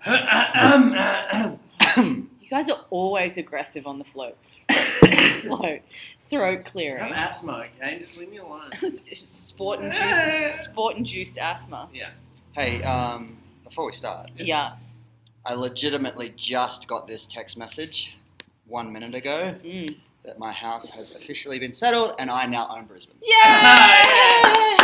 You guys are always aggressive on the float. Throat clearing. I have asthma, okay? Just leave me alone. Sport-induced asthma. Yeah. Hey, before we start, Yeah. I legitimately just got this text message 1 minute ago that my house has officially been settled and I now own Brisbane. Yay!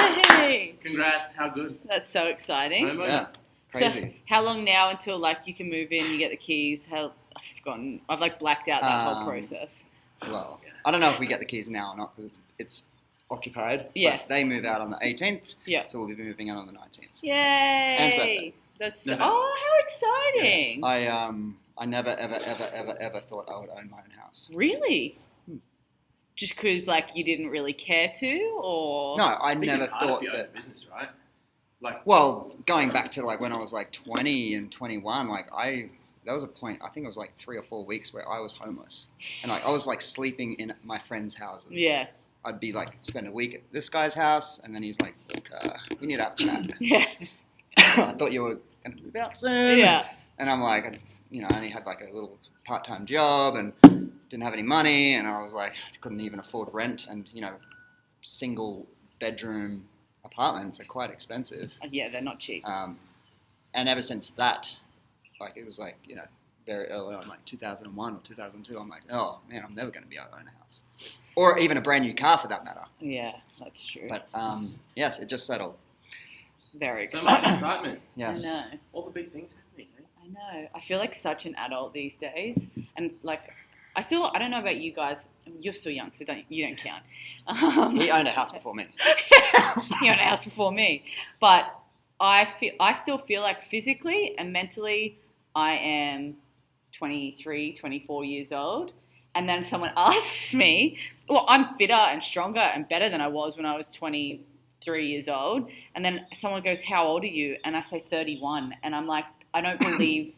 Yes. Congrats, how good. That's so exciting. Yeah, crazy. So how long now until you can move in, you get the keys? I've forgotten. I've blacked out that whole process. Well, I don't know if we get the keys now or not because it's occupied. Yeah. But they move out on the 18th. Yeah. So we'll be moving out on the 19th. Yay! Anne's birthday. How exciting! Yeah. I never ever thought I would own my own house. Really? Just because you didn't really care to, or No, I think never it's hard thought if you own that. a business, right? Well, going back to when I was 20 and 21, there was a point, I think it was 3 or 4 weeks where I was homeless. And I was sleeping in my friends' houses. Yeah. I'd be spend a week at this guy's house and then he's like, look, we need to have a chat. Yeah. I thought you were going to move out soon. Yeah. And I'm I only had a little part-time job and didn't have any money. And I was couldn't even afford rent. And, single bedroom apartments are quite expensive. Yeah, they're not cheap. And ever since that, it was very early on, 2001 or 2002, I'm oh man, I'm never going to be able to own a house. Or even a brand new car for that matter. Yeah, that's true. But yes, it just settled. Very So exciting. much excitement. Yes. I know. All the big things happening, eh? I know. I feel like such an adult these days. And I don't know about you guys. You're still young, so you don't count. He owned a house before me. He owned a house before me. But I still feel physically and mentally I am 23, 24 years old. And then someone asks me, well, I'm fitter and stronger and better than I was when I was 23 years old. And then someone goes, how old are you? And I say 31. And I'm I don't believe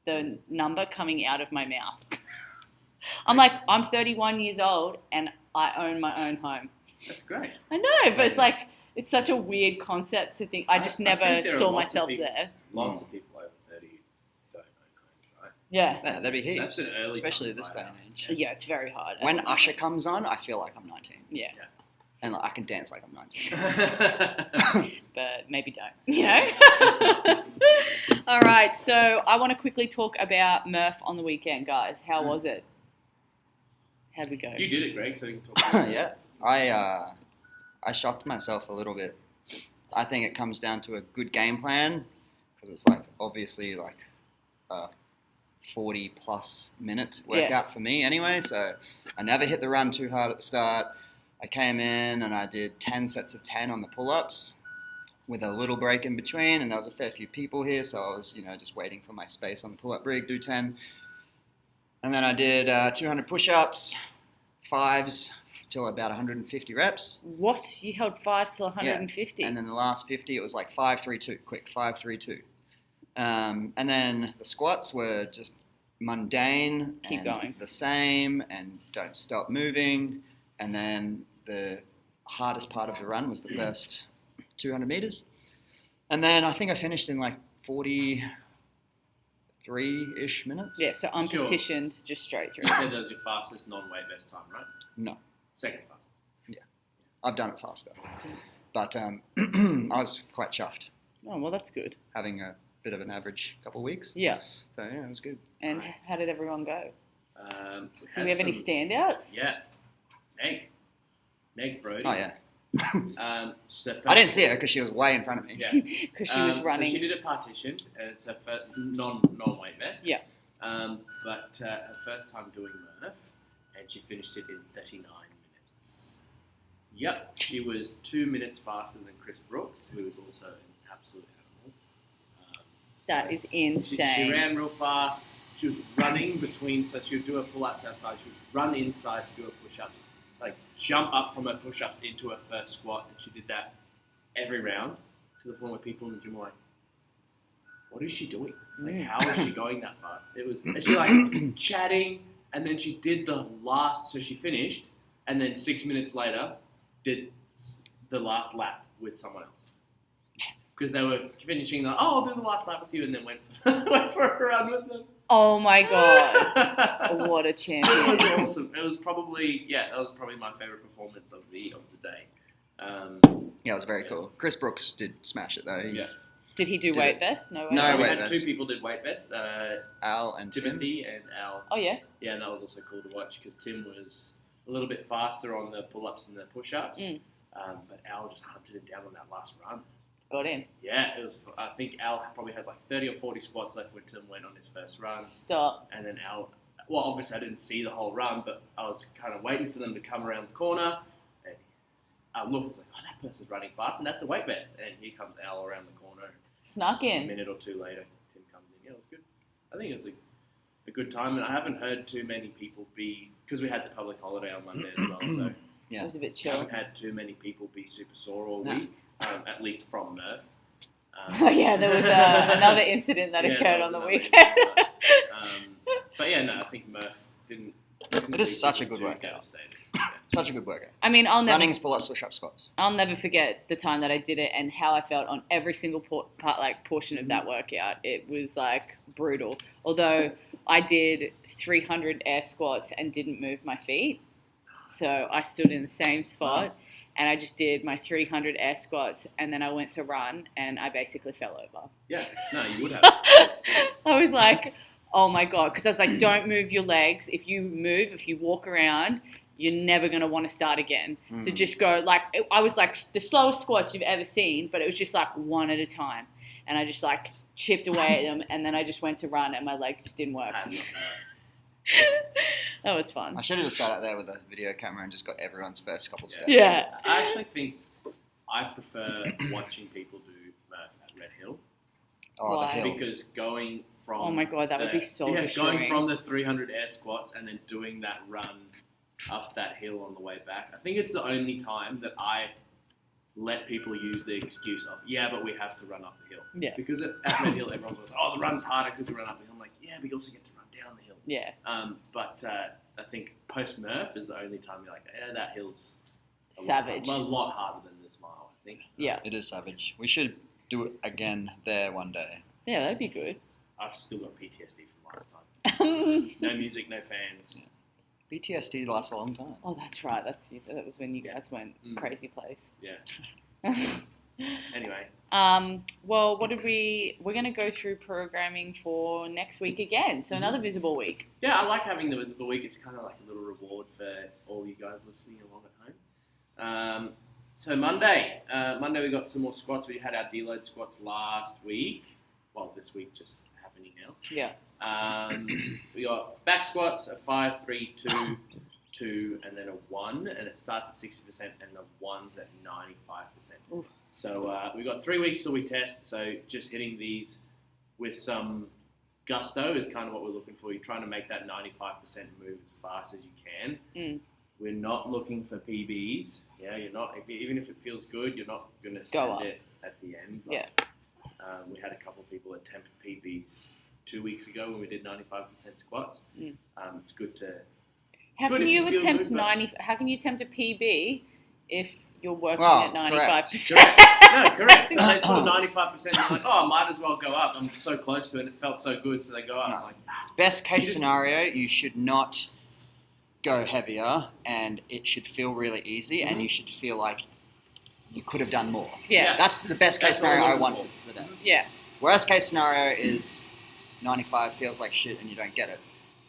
the number coming out of my mouth. I'm I'm 31 years old and I own my own home. That's great. I know, but it's it's such a weird concept to think. I just never saw myself there. Lots of people over 30 don't own homes, right? Yeah. Yeah, that'd be heaps. That's an early especially time this to day buy and a age. Yeah, it's very hard. When Usher comes on, I feel like I'm 19. Yeah. And I can dance like I'm 19. But maybe don't, All right, so I want to quickly talk about Murph on the weekend, guys. How was it? How'd we go? You did it, Greg, so you can talk about it. Yeah. I shocked myself a little bit. I think it comes down to a good game plan because it's obviously a 40 plus minute workout for me anyway. So I never hit the run too hard at the start. I came in and I did 10 sets of 10 on the pull-ups with a little break in between, and there was a fair few people here, so I was just waiting for my space on the pull-up rig, do 10. And then I did 200 push-ups, 5s till about 150 reps. What? You held 5s till 150? Yeah. And then the last 50, it was 5, 3, 2, quick, 5, 3, 2. And then the squats were just mundane. Keep going. The same, and don't stop moving. And then the hardest part of the run was the first 200 meters. And then I think I finished in 43-ish minutes. Yeah, so unpetitioned, just straight through. You said that was your fastest non-weight vest time, right? No. Second fastest. Yeah. I've done it faster. But I was quite chuffed, Oh, well, that's good. having a bit of an average couple of weeks. Yeah. So, yeah, it was good. And how did everyone go? Um, Do we have any standouts? Yeah. Meg Brody. Oh, yeah. So I didn't see her because she was way in front of me. Yeah. Because she was running. So she did it partitioned, and it's her first non-weight vest. Yeah. But her first time doing Murph, and she finished it in 39 minutes. Yep. She was 2 minutes faster than Chris Brooks, who was also an absolute animal. That is insane. She ran real fast. She was running between, so she would do her pull-ups outside. She would run inside to do her push-ups, jump up from her push-ups into her first squat, and she did that every round to the point where people in the gym were what is she doing? How is she going that fast? It was, and she chatting, and then she did the last, so she finished, and then 6 minutes later, did the last lap with someone else. because they were finishing like, oh, I'll do the last lap with you, and then went for a run with them. Oh my god! What a champion! It was awesome. It was probably that was probably my favorite performance of the day. Yeah, it was very cool. Chris Brooks did smash it though. Did he do Did weight it. vest? No weight No, vest? we weight had vest. 2 people did weight vest. Al and Tim. Timothy and Al. Oh yeah. Yeah, and that was also cool to watch because Tim was a little bit faster on the pull-ups and the push-ups, but Al just hunted him down on that last run. Got him. Yeah, it was. I think Al probably had like 30 or 40 squats left when Tim went on his first run. Stop. And then Al, well, obviously I didn't see the whole run, but I was kind of waiting for them to come around the corner. And I looked, I was like, oh, that person's running fast, and that's a weight vest. And here comes Al around the corner. Snuck A in. minute or two later, Tim comes in. Yeah, it was good. I think it was a good time, and I haven't heard too many people because we had the public holiday on Monday as well, so It was a bit I chill. haven't had too many people be super sore all week, at least from Murph. Yeah, there was another incident that occurred there was on the another weekend. incident, but yeah, no, I think Murph didn't It is such a people good too workout. devastated. Such a good workout. I mean, Runnings, pull-ups, push-ups, squats. I'll never forget the time that I did it and how I felt on every single portion of that workout. It was like brutal. Although I did 300 air squats and didn't move my feet, so I stood in the same spot and I just did my 300 air squats, and then I went to run and I basically fell over. Yeah, no, you would have. I was like, oh my god, because I was like, don't move your legs. If you walk around, you're never going to want to start again. So just go, like, I was like the slowest squats you've ever seen, but it was just like one at a time. And I just like chipped away at them, and then I just went to run and my legs just didn't work. That was fun. I should have just sat out there with a video camera and just got everyone's first couple steps. Yeah. I actually think I prefer watching people do Murph at Red Hill. Oh, Why? the hill. Because going from Oh my god, that would be so destroying. going from the 300 air squats and then doing that run up that hill on the way back. I think it's the only time that I let people use the excuse of, but we have to run up the hill. Yeah. Because at Red Hill, everyone goes, the run's harder because we run up the hill. I'm like, but you also get to run down the hill. Yeah. But I think post-Murph is the only time you're like, that hill's Savage. A lot harder than this mile, I think. Yeah. It is savage. We should do it again there one day. Yeah, that'd be good. I've still got PTSD from last time. No music, no fans. Yeah. PTSD lasts a long time. Oh, that's right. That was when you guys went crazy place. Yeah. Anyway. Well, we're going to go through programming for next week again. So another visible week. Yeah, I like having the visible week. It's kind of like a little reward for all you guys listening along at home. So Monday we got some more squats. We had our deload squats last week. Well, this week just happening now. Yeah. We got back squats, a 5, 3, 2, 2, and then a 1, and it starts at 60%, and the 1's at 95%. Oof. So we got 3 weeks till we test. So just hitting these with some gusto is kind of what we're looking for. You're trying to make that 95% move as fast as you can. We're not looking for PBs. Yeah, you're not. Even if it feels good, you're not going to send it at the end. Yeah. We had a couple of people attempt PBs 2 weeks ago when we did 95% squats. It's good to. How can you attempt a PB if you're working at 95%? Correct. So they saw 95%. They're like, I might as well go up. I'm so close to it. It felt so good, so they go up. No. I'm like, Best case scenario, you should not go heavier, and it should feel really easy, and you should feel like you could have done more. Yeah. That's the best case scenario I want for the day. Yeah. Worst case scenario is 95 feels like shit and you don't get it.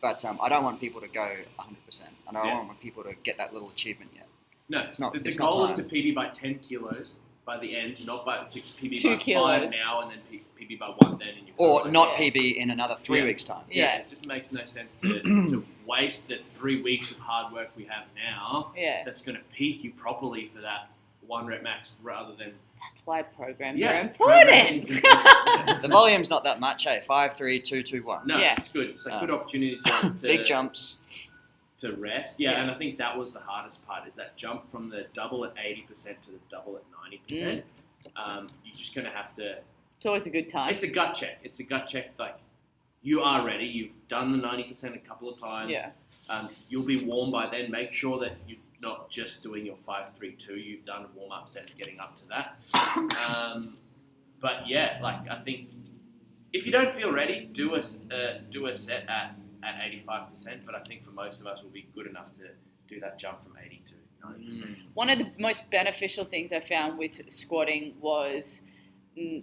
But I don't want people to go 100%. And I don't want people to get that little achievement yet. No, It's not. The It's goal not is to time. PB by 10 kilos by the end, not to PB 2 by kilos. 5 now and then PB by 1 then. And Or not PB in another 3 weeks' time. Yeah. It just makes no sense to waste the 3 weeks of hard work we have now. Yeah. That's going to peak you properly for that 1 rep max rather than. That's why programs Yeah, are important. programs is important. The volume's not that much, 5, 3, 2, 2, 1. No, Yeah. it's good. It's a good opportunity to Big jumps. to rest. Yeah. And I think that was the hardest part, is that jump from the double at 80% to the double at 90%. You're just going to have to. It's always a good time. It's a gut check. It's a gut check. Like, you are ready. You've done the 90% a couple of times. Yeah. You'll be warm by then. Make sure that you're not just doing your 5, 3, 2. You've done warm-up sets getting up to that. But yeah, like I think if you don't feel ready, do a set at 85%. But I think for most of us, we'll be good enough to do that jump from 80 to 90%. One of the most beneficial things I found with squatting was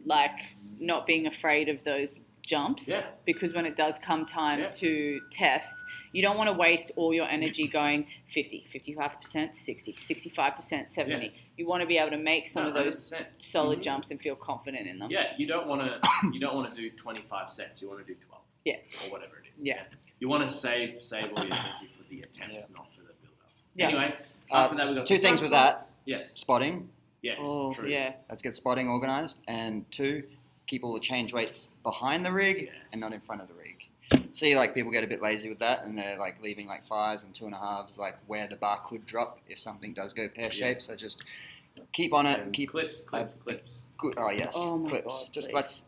like not being afraid of those jumps, because when it does come time to test, you don't want to waste all your energy going 50, 55%, 60, 65%, 70. You want to be able to make some of those solid jumps and feel confident in them. Yeah, you don't want to do 25 sets. You want to do 12. Yeah. Or whatever it is. Yeah. You want to save all your energy for the attempts, not for the build up. Yeah. Anyway, after that we got 2 things with that. Yes. Spotting. Yes. Oh, true. yeah. Let's get spotting organised. And 2, keep all the change weights behind the rig and not in front of the rig. See, like people get a bit lazy with that, and they're like leaving like 5s and 2.5s, like where the bar could drop if something does go pear shaped. So just keep on it. And keep clips. Good. Oh yes, Oh my clips. God, Just please. let's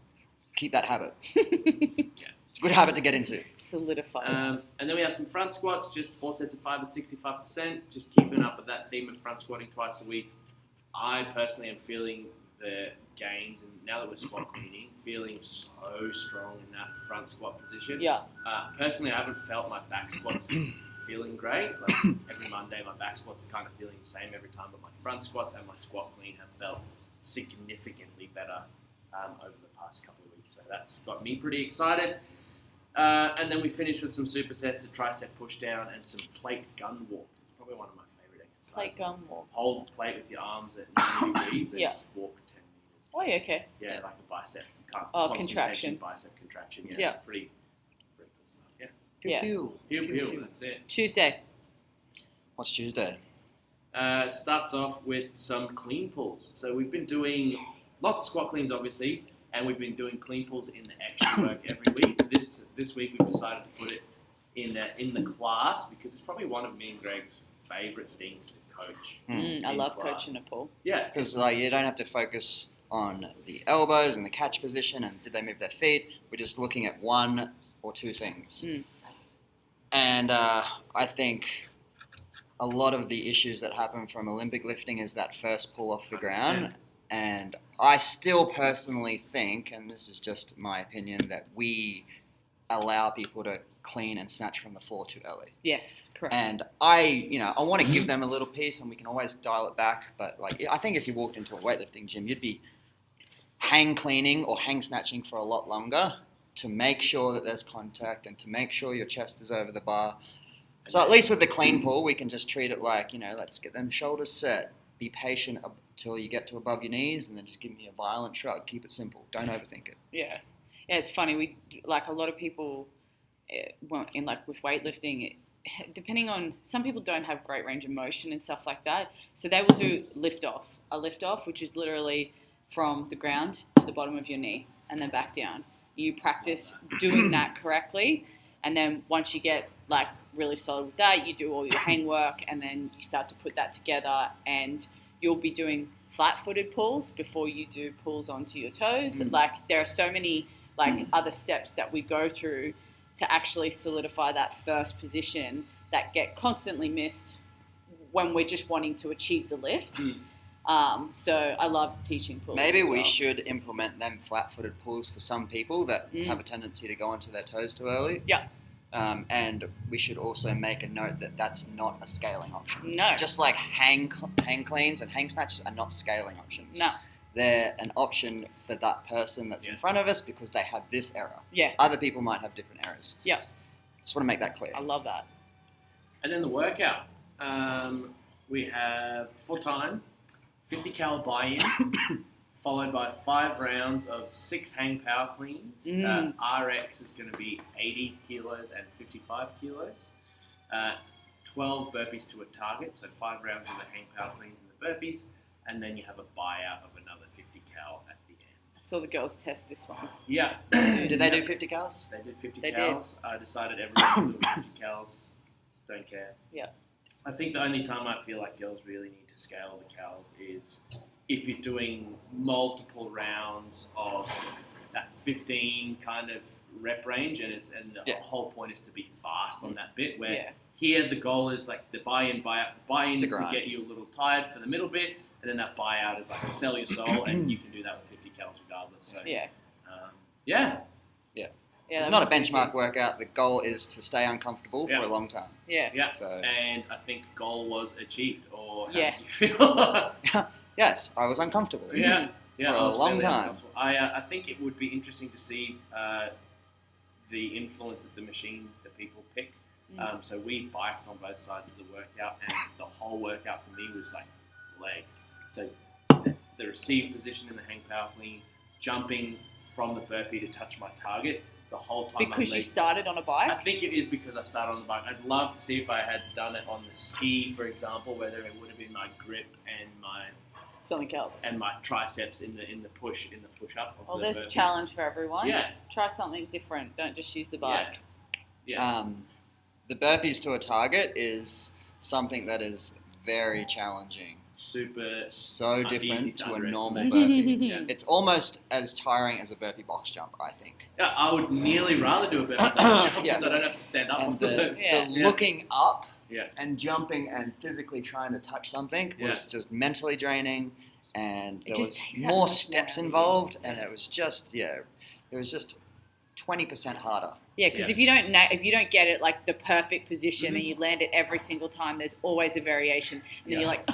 keep that habit. It's a good habit to get into. Solidify. And then we have some front squats, just 4 sets of 5 at 65%. Just keeping up with that theme of front squatting twice a week. I personally am feeling the gains, and now that we're squat cleaning, feeling so strong in that front squat position. Yeah. Personally, I haven't felt my back squats feeling great. Like every Monday, my back squats kind of feeling the same every time, but my front squats and my squat clean have felt significantly better over the past couple of weeks. So that's got me pretty excited. And then we finished with some supersets, a tricep push down, and some plate gun walks. It's probably one of my favorite exercises. Plate gun walk. Hold the plate with your arms at 90 degrees and just walk 10 meters. Oh, yeah, okay. Yeah, like a bicep. Contraction. Bicep contraction. Yeah. Yeah. Pretty cool stuff. Yeah. Yeah. Pew. That's it. Tuesday. What's Tuesday? Starts off with some clean pulls. So we've been doing lots of squat cleans, obviously, and we've been doing clean pulls in the extra work every week. This week we've decided to put it in the class because it's probably one of me and Gregg's favorite things to coach. I love coaching a pull. Yeah, Because like you don't have to focus on the elbows and the catch position and did they move their feet. We're just looking at 1 or 2 things. And I think a lot of the issues that happen from Olympic lifting is that first pull off the ground. And I still personally think, and this is just my opinion, that we allow people to clean and snatch from the floor too early. Yes, correct. And I want to give them a little piece, and we can always dial it back. But like, I think if you walked into a weightlifting gym, you'd be hang cleaning or hang snatching for a lot longer to make sure that there's contact and to make sure your chest is over the bar. So at least with the clean pull, we can just treat it like, let's get them shoulders set. Be patient until you get to above your knees, and then just give me a violent shrug. Keep it simple. Don't overthink it. Yeah, it's funny. We like a lot of people with weightlifting. Depending on, some people don't have great range of motion and stuff like that, so they will do a lift off, which is literally from the ground to the bottom of your knee and then back down. You practice doing that correctly, and then once you get like really solid with that, you do all your hang work, and then you start to put that together, and you'll be doing flat-footed pulls before you do pulls onto your toes. Like there are so many like other steps that we go through to actually solidify that first position that get constantly missed when we're just wanting to achieve the lift. So I love teaching pulls. Maybe we should implement them flat-footed pulls for some people that have a tendency to go onto their toes too early. Yeah. And we should also make a note that that's not a scaling option. No. Just like hang cleans and hang snatches are not scaling options. No. They're an option for that person that's in front of us because they have this error. Yeah. Other people might have different errors. Yeah. Just want to make that clear. I love that. And then the workout. We have full time, 50 cal buy-in, followed by 5 rounds of 6 hang power cleans. RX is going to be 80 kilos and 55 kilos. 12 burpees to a target, so 5 rounds of the hang power cleans and the burpees, and then you have a buyout of another 50 cal at the end. I saw the girls test this one. Yeah. Did they do 50 cals? They did 50 They cals. I decided everyone's doing 50 cals. Don't care. Yeah. I think the only time I feel like girls really need to scale the cals is if you're doing multiple rounds of that 15 kind of rep range, and the whole point is to be fast on that bit. Where here the goal is like the buy-in, buyout. Buy-in is to get you a little tired for the middle bit, and then that buyout is like sell your soul, and you can do that with 50 kettlebells regardless. So, Yeah. Yeah. Yeah, It's that not a must be benchmark sick. workout. The goal is to stay uncomfortable Yeah. for a long time. Yeah. Yeah. So And I think goal was achieved. Or how Yeah. did you feel? yes, I was uncomfortable. Yeah. For I a was long fairly time. uncomfortable. I think it would be interesting to see the influence that the machine that people pick. So we biked on both sides of the workout, and the whole workout for me was like legs. So the received position in the hang power clean, jumping from the burpee to touch my target, the whole time. Because you started on a bike? I think it is because I started on the bike. I'd love to see if I had done it on the ski, for example, whether it would have been my grip and Something else. my triceps in the push up. Well, there's a challenge for everyone. Yeah. Try something different. Don't just use the bike. Yeah. The burpees to a target is something that is very challenging. Super. So Easy different to to a underestimate. normal burpee. Yeah. It's almost as tiring as a burpee box jump, I think. Yeah, I would nearly rather do a burpee box jump Yeah. because I don't have to stand up. And on the Yeah. looking up Yeah. and jumping and physically trying to touch something Yeah. was just mentally draining, and It there just was takes that more much steps more out of you. involved, and it was just 20% harder. Yeah, because Yeah. if you don't get it like the perfect position and you land it every single time, there's always a variation, and then you're like,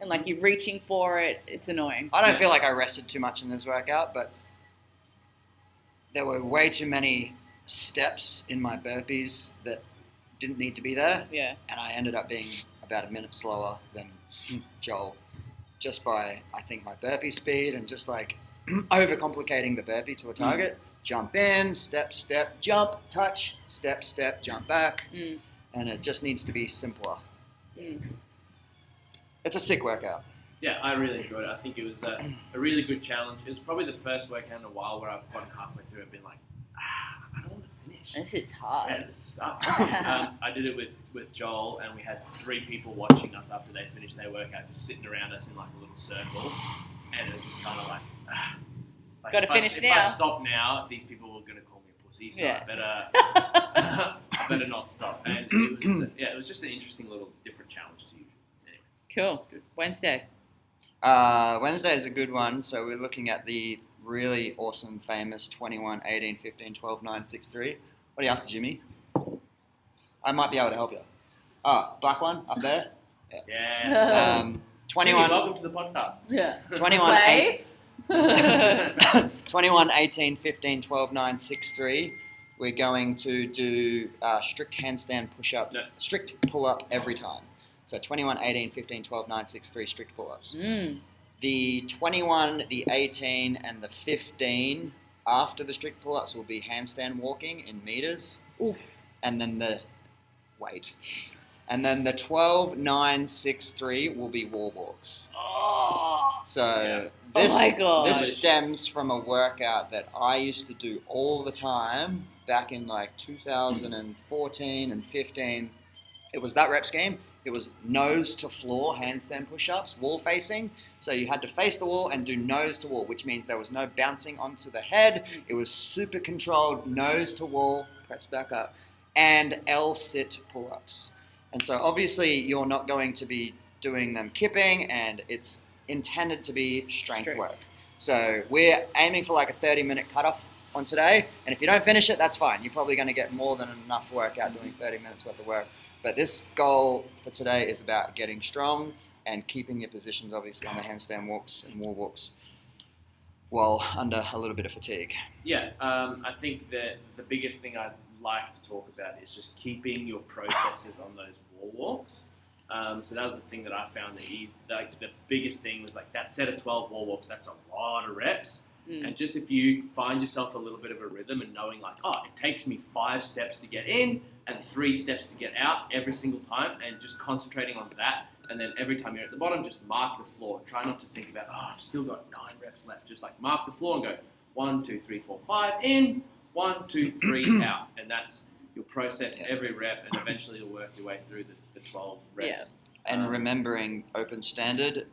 and like you're reaching for it. It's annoying. I don't Yeah. feel like I rested too much in this workout, but there were way too many steps in my burpees that didn't need to be there, Yeah. and I ended up being about a minute slower than Joel, just by, I think, my burpee speed and just like overcomplicating the burpee to a target. Jump in, step, step, jump, touch, step, step, jump back, and it just needs to be simpler. It's a sick workout. Yeah, I really enjoyed it. I think it was a really good challenge. It was probably the first workout in a while where I've gotten halfway through and been like, I don't want to finish. This is hard. Yeah, this sucks. I did it with Joel, and we had 3 people watching us after they finished their workout, just sitting around us in like a little circle, and it was just kind of like Gotta finish if now. I stop now, these people are going to call me a pussy, so Yeah. I better not stop. And it was just an interesting little different challenge to use. Anyway, Cool. good. Wednesday. Wednesday is a good one, so we're looking at the really awesome, famous 21, 18, 15, 12, 9, 6, 3. What are you after, Jimmy? I might be able to help you. Oh, black one up there? Yeah. 21, Jimmy, welcome to the podcast. Yeah. 21, Wave. 21, 18, 15, 12, 9, 6, 3. We're going to do strict handstand push-up, No. strict pull-up every time. So 21, 18, 15, 12, 9, 6, 3 strict pull-ups. The 21, the 18, and the 15 after the strict pull-ups will be handstand walking in meters. Oof. And then the 12, 9, 6, 3 will be wall walks. Oh. So Yeah. this, Oh my God. this stems from a workout that I used to do all the time back in like 2014 and 15. It was that rep scheme. It was nose to floor handstand push-ups, wall facing. So you had to face the wall and do nose to wall, which means there was no bouncing onto the head. It was super controlled, nose to wall, press back up, and L-sit pull-ups. And so obviously you're not going to be doing them kipping, and it's intended to be strength work. So we're aiming for like a 30-minute cutoff on today, and if you don't finish it, that's fine. You're probably going to get more than enough workout doing 30 minutes worth of work. But this goal for today is about getting strong and keeping your positions, obviously, on the handstand walks and wall walks while under a little bit of fatigue. Yeah, I think that the biggest thing I'd like to talk about is just keeping your processes on those wall walks. So that was the thing that I found the biggest thing was like that set of 12 wall walks, that's a lot of reps. And just if you find yourself a little bit of a rhythm and knowing like, oh, it takes me 5 steps to get in and 3 steps to get out every single time, and just concentrating on that. And then every time you're at the bottom, just mark the floor. Try not to think about, oh, I've still got 9 reps left. Just like mark the floor and go 1, 2, 3, 4, 5 in, 1, 2, 3 out. And that's your process every rep, and eventually you'll work your way through the 12 reps. Yeah. And remembering open standard,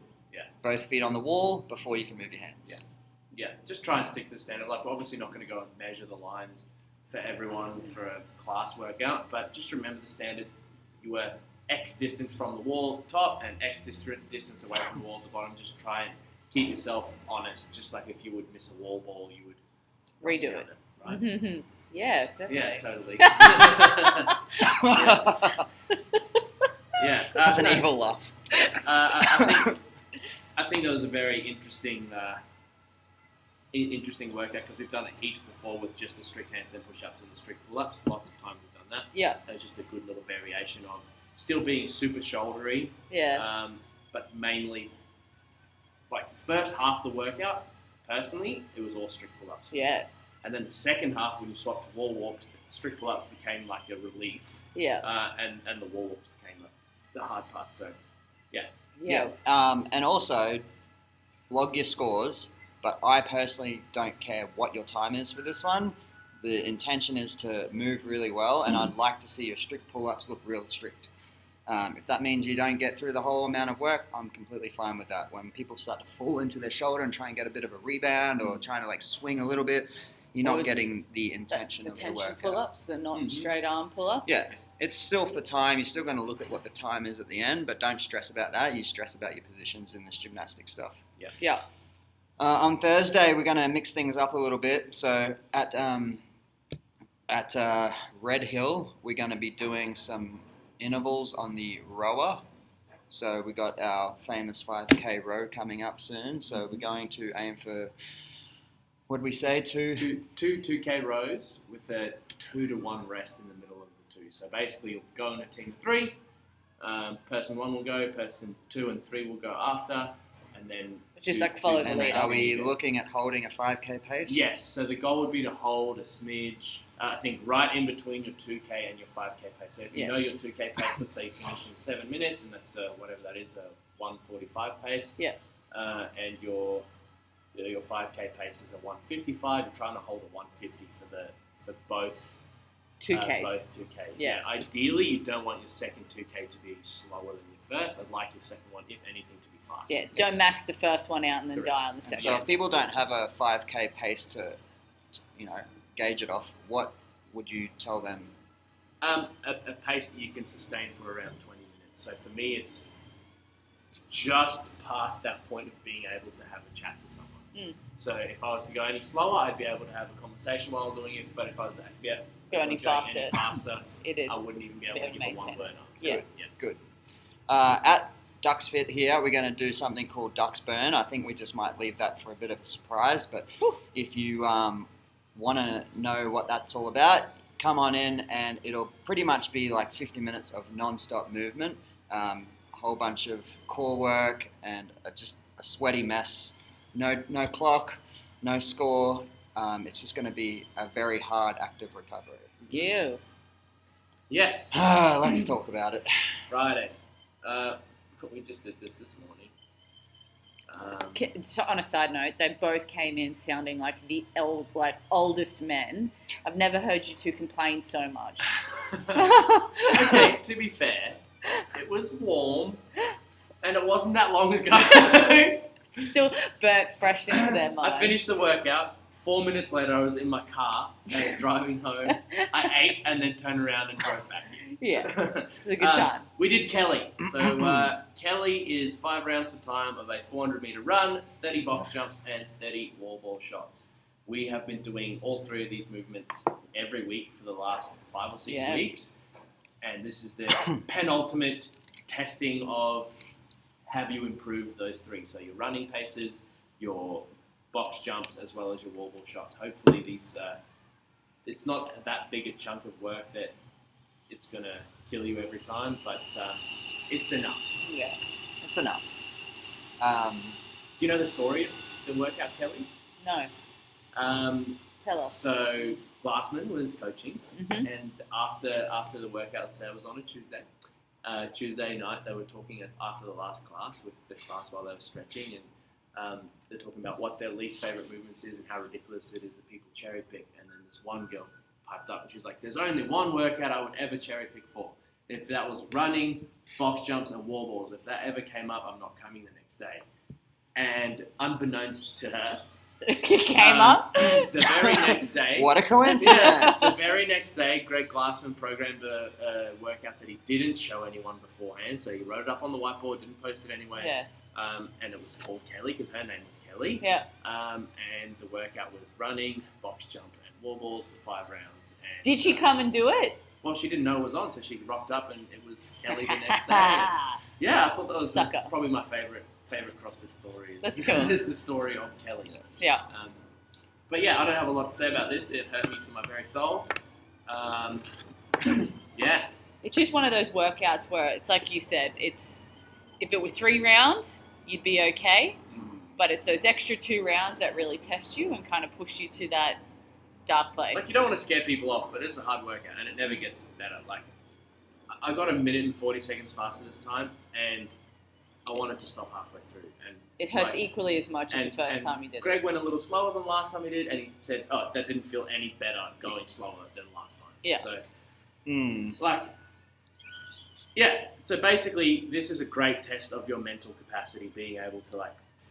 both feet on the wall before you can move your hands. Yeah, just try and stick to the standard. Like, we're obviously not going to go and measure the lines for everyone for a class workout, but just remember the standard. You were X distance from the wall at the top and X distance away from the wall at the bottom. Just try and keep yourself honest. Just like if you would miss a wall ball, you would Redo it. Right? Yeah, definitely. Yeah, totally. That's an evil laugh. I think it was a very interesting workout because we've done it heaps before with just the strict handstand push-ups and the strict pull-ups. Lots of times we've done that. Yeah. It's just a good little variation of still being super shouldery. Yeah. But mainly, like the first half of the workout, personally, it was all strict pull-ups. Yeah. And then the second half, when you swapped to wall walks, the strict pull-ups became like a relief. Yeah. And the wall walks became the hard part. So, Yeah. And also, log your scores, but I personally don't care what your time is for this one. The intention is to move really well, and I'd like to see your strict pull-ups look real strict. If that means you don't get through the whole amount of work, I'm completely fine with that. When people start to fall into their shoulder and try and get a bit of a rebound or trying to like swing a little bit, you're not getting the intention of the workout. Pull-ups, they're not straight arm pull-ups. Yeah, it's still for time. You're still going to look at what the time is at the end, but don't stress about that. You stress about your positions in this gymnastic stuff. Yeah. On Thursday, we're going to mix things up a little bit. So at Red Hill, we're going to be doing some intervals on the rower. So we got our famous 5K row coming up soon. So we're going to aim for, what did we say, two 2K rows with a 2-to-1 rest in the middle of the two. So basically, you'll go in a team of 3. Person 1 will go, person 2 and 3 will go after, and then it's just like follow the lead. Are we looking at holding a 5K pace? Yes. So the goal would be to hold a smidge. I think right in between your 2K and your 5K pace. So if you know your 2K pace, let's say you finish in 7 minutes, and that's whatever that is, a 1:45 pace. Yeah. And your 5K pace is a 1:55. You're trying to hold a 1:50 for both 2Ks. Both 2Ks. Yeah. Ideally, you don't want your second 2K to be slower than your first. I'd like your second one, if anything, to be faster. Yeah. Don't max the first one out and then die on the second. So if people don't have a 5K pace to gauge it off, what would you tell them? A pace that you can sustain for around 20 minutes. So for me, it's just past that point of being able to have a chat to someone. So if I was to go any slower, I'd be able to have a conversation while doing it. But if I was go any faster, I wouldn't even be able to give a one-word answer. Good. At DuxFit here, we're going to do something called Dux Burn. I think we just might leave that for a bit of a surprise. But if you want to know what that's all about, come on in, and it'll pretty much be like 50 minutes of non-stop movement, a whole bunch of core work, and just a sweaty mess. No clock, no score. It's just going to be a very hard active recovery. Yes. Let's talk about it. Friday. We just did this morning. So on a side note, they both came in sounding like the oldest men. I've never heard you two complain so much. Okay, to be fair, it was warm, and it wasn't that long ago. Still burnt fresh into their mind. I finished the workout. 4 minutes later, I was in my car driving home. I ate and then turned around and drove back in. Yeah, it was a good time. We did Kelly. So Kelly is 5 rounds for time of a 400-meter run, 30 box jumps, and 30 wall ball shots. We have been doing all 3 of these movements every week for the last 5 or 6 weeks. And this is the penultimate testing of have you improved those 3. So your running paces, your box jumps, as well as your wall ball shots. Hopefully these, it's not that big a chunk of work that it's going to kill you every time, but it's enough. Yeah, it's enough. Do you know the story of the workout, Kelly? No. Tell us. So Glassman was coaching, and after the workout, so it was on a Tuesday. Tuesday night, they were talking after the last class with the class while they were stretching, and they're talking about what their least favourite movements is and how ridiculous it is that people cherry pick. And then this one girl piped up and she was like, "There's only one workout I would ever cherry pick for. And if that was running, box jumps, and wall balls. If that ever came up, I'm not coming the next day." And unbeknownst to her, it came up the very next day. What a coincidence! The very next day, Gregg Glassman programmed a workout that he didn't show anyone beforehand. So he wrote it up on the whiteboard, didn't post it anywhere. Yeah. and it was called Kelly because her name was Kelly. Yeah. And the workout was running, box jump, and wall balls for 5 rounds. And, Did she come and do it? Well, she didn't know it was on, so she rocked up, and it was Kelly the next day. And, yeah, I thought that was probably my favorite CrossFit story. That's cool. Is the story of Kelly. Yeah. But yeah, I don't have a lot to say about this. It hurt me to my very soul. Yeah. It's just one of those workouts where it's like you said, if it were 3 rounds, you'd be okay. But it's those extra 2 rounds that really test you and kind of push you to that dark place. Like, you don't want to scare people off, but it's a hard workout, and it never gets better. Like, I got 1 minute and 40 seconds faster this time, and I wanted to stop halfway through. And it hurts equally as much as the first time you did Gregg went a little slower than last time he did, and he said, "Oh, that didn't feel any better going slower than last time." Yeah. So, So basically, this is a great test of your mental capacity, being able to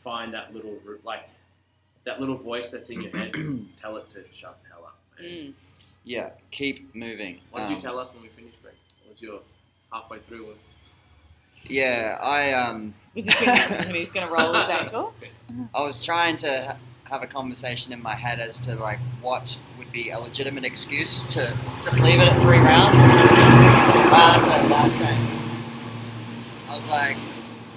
find that little voice that's in your head, tell it to shut the hell up. Yeah, keep moving. What did you tell us when we finished, Gregg? What was your halfway through? Yeah, Was this when he was going to roll his ankle? I was trying to have a conversation in my head as to what would be a legitimate excuse to just leave it at 3 rounds. Wow, that's a bad train. I was like,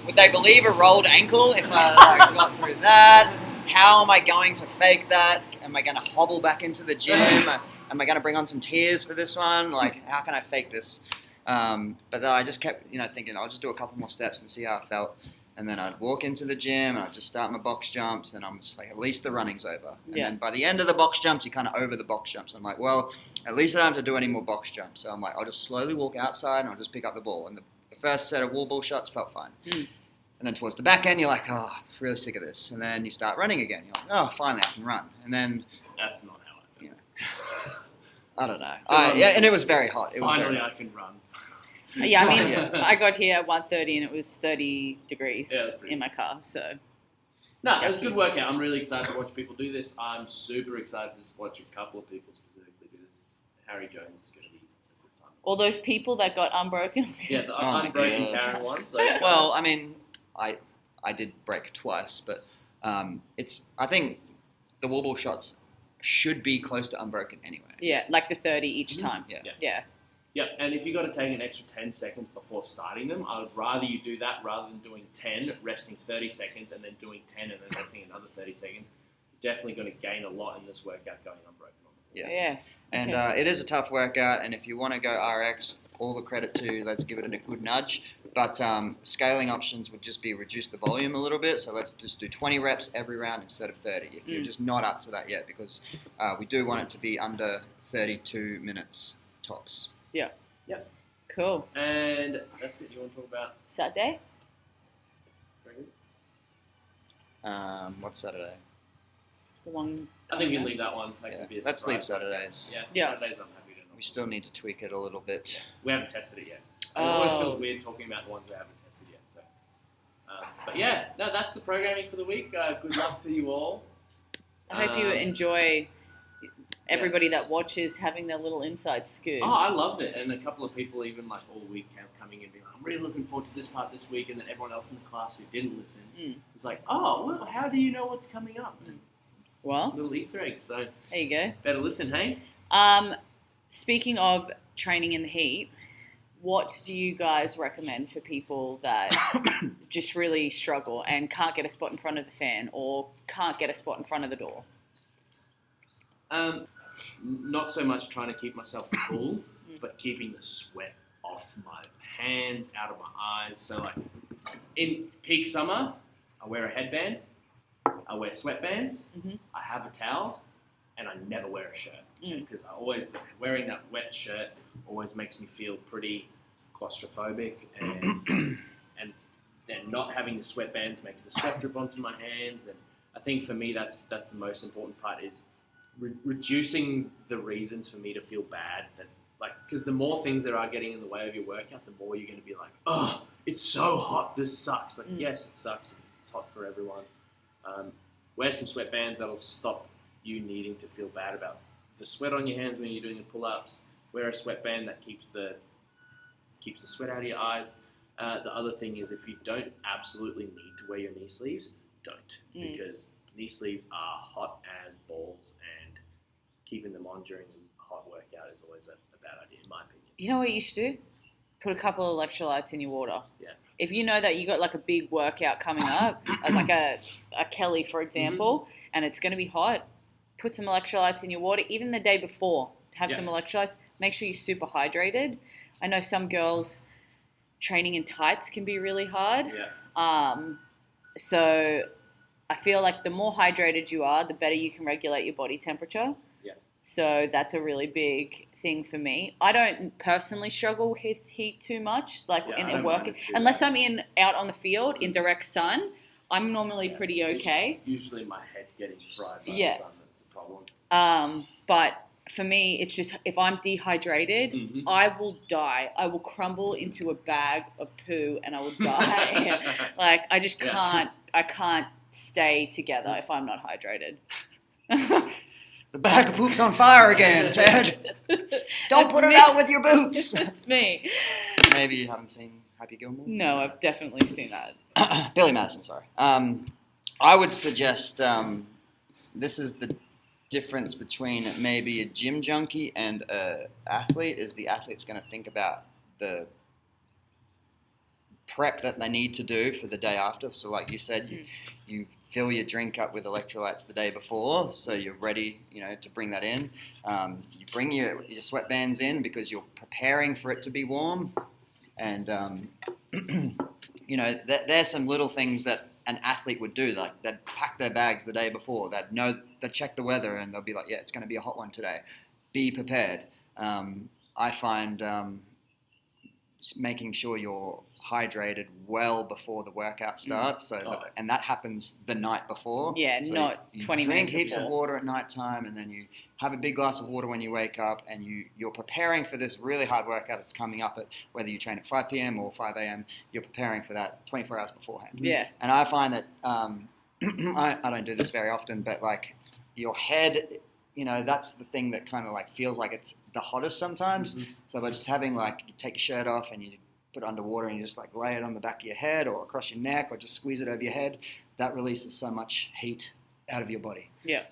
would they believe a rolled ankle if I got through that? How am I going to fake that? Am I going to hobble back into the gym? Am I going to bring on some tears for this one? How can I fake this? But then I just kept, thinking I'll just do a couple more steps and see how I felt. And then I'd walk into the gym and I'd just start my box jumps, and I'm just like, at least the running's over. And then by the end of the box jumps, you're kind of over the box jumps. I'm like, well, at least I don't have to do any more box jumps. So I'm like, I'll just slowly walk outside and I'll just pick up the ball. And the first set of wall ball shots felt fine. And then towards the back end, you're like, oh, I'm really sick of this. And then you start running again. You're like, oh, finally I can run. And then... That's not how I feel. I don't know. And it was very hot. Finally I can run. Yeah, I mean, I got here at 1:30 and it was 30 degrees in my car, so... No, it was a good workout. I'm really excited to watch people do this. I'm super excited to watch a couple of people specifically do this. Harry Jones is going to be a good time. All those people that got unbroken? Yeah, the unbroken Karen ones. Well, I mean, I did break twice, but I think the wall ball shots should be close to unbroken anyway. Yeah, like the 30 each time. Yeah. Yep, and if you've got to take an extra 10 seconds before starting them, I would rather you do that rather than doing 10, resting 30 seconds, and then doing 10 and then resting another 30 seconds. You're definitely going to gain a lot in this workout going unbroken on the floor. Yeah. And it is a tough workout, and if you want to go RX, all the credit to, let's give it a good nudge. But scaling options would just be reduce the volume a little bit, so let's just do 20 reps every round instead of 30 if you're just not up to that yet, because we do want it to be under 32 minutes tops. Yeah. Yep. Cool. And that's it. You want to talk about Saturday? What's Saturday? The one. I think we can leave that one. Let's leave Saturdays. Yeah. Saturdays I'm happy to know. We still need to tweak it a little bit. We haven't tested it yet. It always feels weird talking about the ones we haven't tested yet. So, but yeah, no, that's the programming for the week. Good luck to you all. I hope you enjoy. Everybody that watches having their little inside scoop. Oh, I loved it. And a couple of people even all week kept coming in being like, I'm really looking forward to this part this week. And then everyone else in the class who didn't listen was like, oh, well, how do you know what's coming up? And well, little Easter eggs. So there you go. Better listen, hey? Speaking of training in the heat, what do you guys recommend for people that just really struggle and can't get a spot in front of the fan or can't get a spot in front of the door? Not so much trying to keep myself cool, but keeping the sweat off my hands, out of my eyes. So in peak summer, I wear a headband, I wear sweatbands, I have a towel, and I never wear a shirt. Because wearing that wet shirt always makes me feel pretty claustrophobic, and then not having the sweatbands makes the sweat drip onto my hands. And I think for me, that's the most important part is reducing the reasons for me to feel bad, because the more things there are getting in the way of your workout, the more you're going to be like, oh, it's so hot, this sucks. Yes, it sucks. It's hot for everyone. Wear some sweatbands. That'll stop you needing to feel bad about the sweat on your hands when you're doing the pull-ups. Wear a sweatband that keeps the sweat out of your eyes. The other thing is if you don't absolutely need to wear your knee sleeves, don't. Because knee sleeves are hot as balls, and keeping them on during a hot workout is always a bad idea, in my opinion. You know what you should do? Put a couple of electrolytes in your water. Yeah. If you know that you got like a big workout coming up, like a Kelly, for example, and it's going to be hot, put some electrolytes in your water, even the day before. Have some electrolytes. Make sure you're super hydrated. I know some girls training in tights can be really hard. Yeah. So I feel like the more hydrated you are, the better you can regulate your body temperature. Yeah. So that's a really big thing for me. I don't personally struggle with heat too much, like in a work, unless I'm out on the field in direct sun. I'm normally pretty okay. It's usually my head getting fried by the sun that's the problem. But for me, it's just if I'm dehydrated, I will die. I will crumble into a bag of poo and I will die. Like I just can't. I can't stay together if I'm not hydrated. The bag of poop's on fire again, Ted. Don't put it out with your boots. That's me. Maybe you haven't seen Happy Gilmore? No, I've definitely seen that. Billy Madison, sorry. I would suggest this is the difference between maybe a gym junkie and an athlete is the athlete's going to think about the prep that they need to do for the day after. So like you said, you fill your drink up with electrolytes the day before, so you're ready, to bring that in. You bring your sweatbands in because you're preparing for it to be warm. And, there's some little things that an athlete would do. Like they'd pack their bags the day before. They'd check the weather and they'll be like, yeah, it's going to be a hot one today. Be prepared. I find making sure you're hydrated well before the workout starts, and that happens the night before. Yeah, so not 20 minutes. Drink heaps of water at night time, and then you have a big glass of water when you wake up, and you're preparing for this really hard workout that's coming up at whether you train at 5 p.m. or 5 a.m. You're preparing for that 24 hours beforehand. Yeah, and I find that I don't do this very often, but like your head. That's the thing that kind of like feels like it's the hottest sometimes. So by just having you take your shirt off and you put it under water and you just like lay it on the back of your head or across your neck or just squeeze it over your head, that releases so much heat out of your body. Yeah.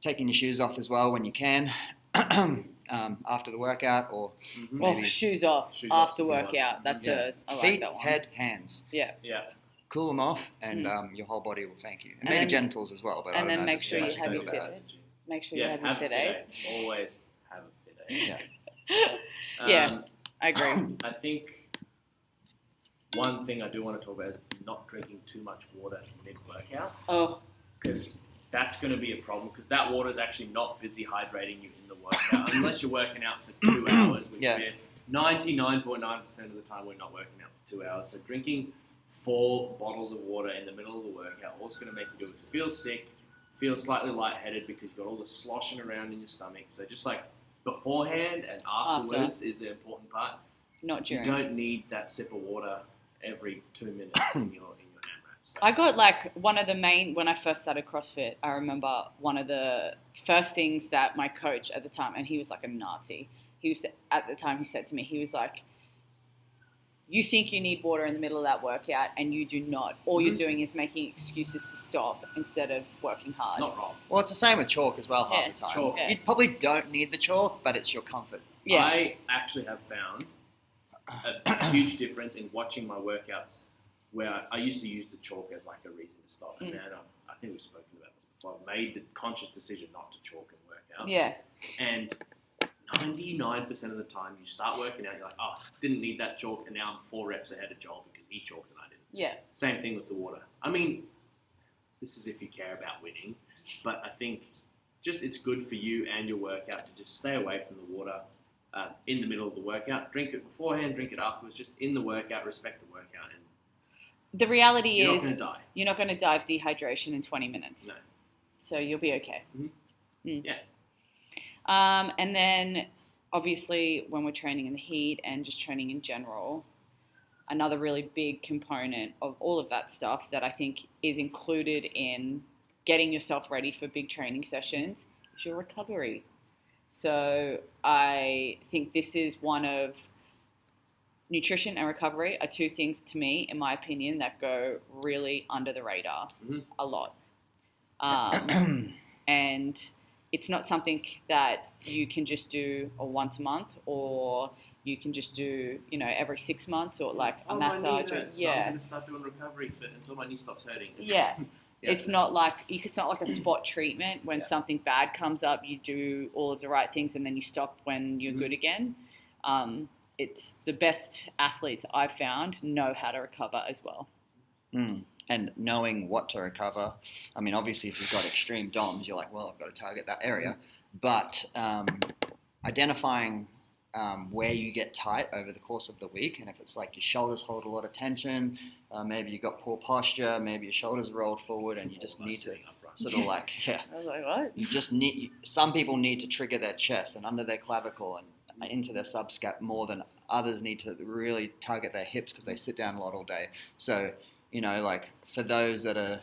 Taking your shoes off as well when you can after the workout or maybe shoes off after workout. That's I like feet, that one. head, hands. Yeah. Yeah. Cool them off and your whole body will thank you. And maybe genitals as well. But and then make sure you have your fit aid. Make sure you have your fit aid. Always have a fit aid. Yeah. I agree. I think one thing I do want to talk about is not drinking too much water mid-workout. Oh. Because that's going to be a problem because that water is actually not busy hydrating you in the workout unless you're working out for 2 hours, which we're 99.9% of the time we're not working out for 2 hours. So drinking 4 bottles of water in the middle of the workout, all it's going to make you do is feel sick, feel slightly lightheaded because you've got all the sloshing around in your stomach. So just like beforehand and afterwards is the important part. Not during. You don't need that sip of water every 2 minutes in your AMRAP. So. I got one of the main, when I first started CrossFit, I remember one of the first things that my coach at the time, and he was like a Nazi, at the time he said to me, he was like, you think you need water in the middle of that workout and you do not. All you're doing is making excuses to stop instead of working hard. Not wrong. Well, it's the same with chalk as well half the time. Chalk. You probably don't need the chalk, but it's your comfort. Yeah. I actually have found a huge difference in watching my workouts where I used to use the chalk as like a reason to stop. And now I think we've spoken about this before. I've made the conscious decision not to chalk and work out. Yeah. And 99% of the time you start working out, you're like, oh, didn't need that chalk, and now I'm 4 reps ahead of Joel because he chalked and I didn't. Yeah. Same thing with the water. I mean, this is if you care about winning, but I think just it's good for you and your workout to just stay away from the water in the middle of the workout. Drink it beforehand, drink it afterwards, just in the workout, respect the workout. And the reality you're is not going to die. You're not going to die of dehydration in 20 minutes. No. So you'll be okay. Yeah. And then, obviously, when we're training in the heat and just training in general, another really big component of all of that stuff that I think is included in getting yourself ready for big training sessions is your recovery. So I think this is one of nutrition and recovery are two things to me, in my opinion, that go really under the radar a lot. And it's not something that you can just do once a month, or you can just do, every 6 months, or like a massage. My knee hurts, so I'm going to start doing recovery until my knee stops hurting. Yeah. It's not like a spot treatment. When something bad comes up, you do all of the right things and then you stop when you're good again. It's the best athletes I've found know how to recover as well. And knowing what to recover. I mean, obviously, if you've got extreme DOMs, you're like, well, I've got to target that area. But identifying where you get tight over the course of the week, and if it's like your shoulders hold a lot of tension, maybe you've got poor posture, maybe your shoulders are rolled forward, and you just need to sort of like, I was like, what? You just need. Some people need to trigger their chest and under their clavicle and into their subscap more than others need to really target their hips because they sit down a lot all day. So, like for those that are,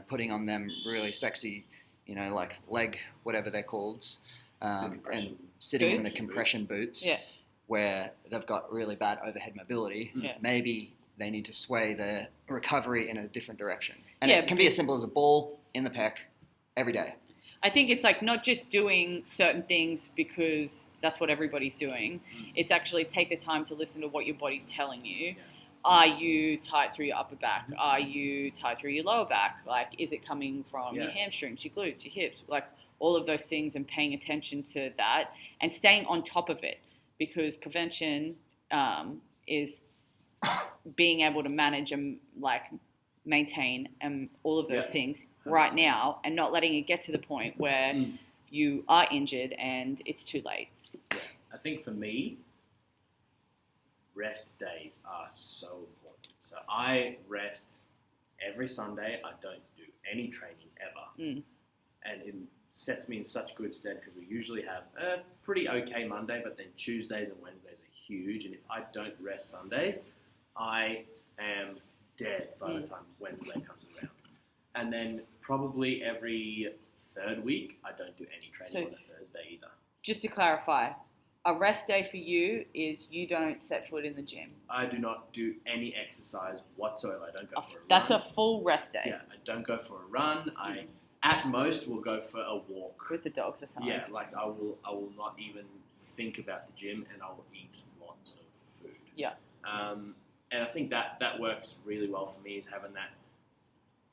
putting on them really sexy, like leg, whatever they're called, and sitting in the compression boots, where they've got really bad overhead mobility, maybe they need to sway their recovery in a different direction. And it can be as simple as a ball in the pec every day. I think it's like not just doing certain things because that's what everybody's doing. It's actually take the time to listen to what your body's telling you. Are you tight through your upper back? Are you tight through your lower back? Like, is it coming from your hamstrings, your glutes, your hips? Like, all of those things, and paying attention to that and staying on top of it, because prevention is being able to manage and like maintain all of those things right now, and not letting it get to the point where you are injured and it's too late. Yeah. I think for me, rest days are so important. So I rest every Sunday. I don't do any training ever. And it sets me in such good stead because we usually have a pretty okay Monday, but then Tuesdays and Wednesdays are huge. And if I don't rest Sundays, I am dead by the time Wednesday comes around. And then probably every third week, I don't do any training on a Thursday either. Just to clarify, a rest day for you is you don't set foot in the gym. I do not do any exercise whatsoever. I don't go for a run. That's a full rest day. Yeah, I don't go for a run. I at most will go for a walk with the dogs or something. Yeah, like I will not even think about the gym, and I will eat lots of food. Yeah. And I think that works really well for me, is having that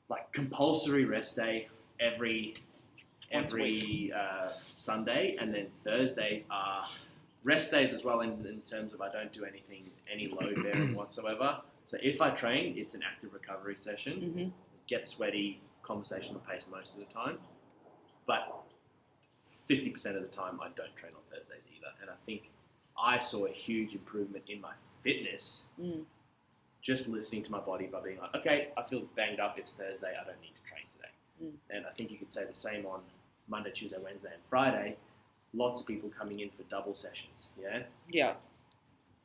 like compulsory rest day every Sunday, and then Thursdays are rest days as well in terms of I don't do any load bearing whatsoever. So if I train, it's an active recovery session. Get sweaty, conversational pace most of the time, but 50% of the time I don't train on Thursdays either. And I think I saw a huge improvement in my fitness just listening to my body by being like, okay, I feel banged up, it's Thursday, I don't need to train today. And I think you could say the same on Monday, Tuesday, Wednesday, and Friday. Lots of people coming in for double sessions, Yeah.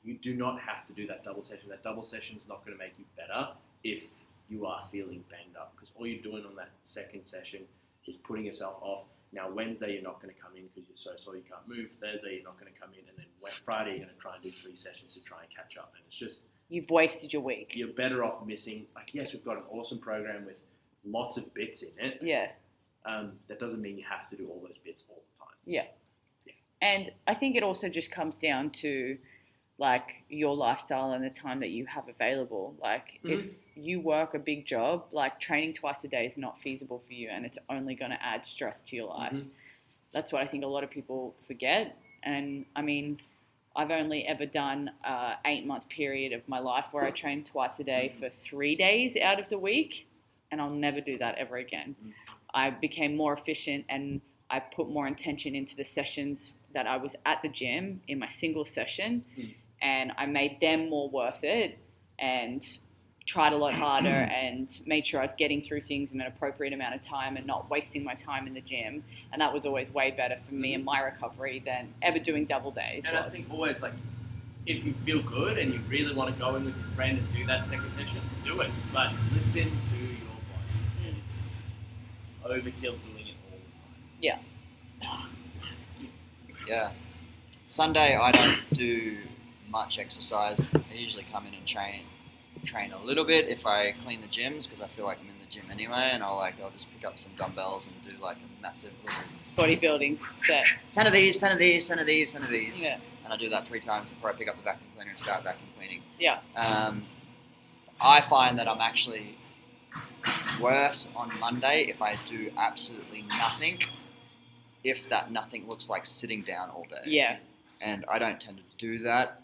You do not have to do that double session. That double session is not going to make you better if you are feeling banged up, because all you're doing on that second session is putting yourself off. Now, Wednesday, you're not going to come in because you're so sore you can't move. Thursday, you're not going to come in. And then Friday, you're going to try and do 3 sessions to try and catch up. And it's just... You've wasted your week. You're better off missing... Like, yes, we've got an awesome program with lots of bits in it. Yeah. That doesn't mean you have to do all those bits all the time. Yeah. And I think it also just comes down to, like, your lifestyle and the time that you have available. Like, if you work a big job, like, training twice a day is not feasible for you, and it's only going to add stress to your life. That's what I think a lot of people forget. And, I mean, I've only ever done an 8-month period of my life where I trained twice a day for 3 days out of the week, and I'll never do that ever again. I became more efficient, and I put more intention into the sessions that I was at the gym in my single session, and I made them more worth it, and tried a lot harder and made sure I was getting through things in an appropriate amount of time and not wasting my time in the gym. And that was always way better for me and my recovery than ever doing double days. And I think always, like, if you feel good and you really want to go in with your friend and do that second session, do it. But listen to your body. It's overkill doing it all the time. Yeah. Yeah. Sunday I don't do much exercise. I usually come in and train a little bit if I clean the gyms, because I feel like I'm in the gym anyway, and I'll just pick up some dumbbells and do like a massive little bodybuilding set. 10 of these, 10 of these, 10 of these, 10 of these. Yeah. And I do that 3 times before I pick up the vacuum cleaner and start vacuum cleaning. Yeah. I find that I'm actually worse on Monday if I do absolutely nothing, if that nothing looks like sitting down all day. Yeah. And I don't tend to do that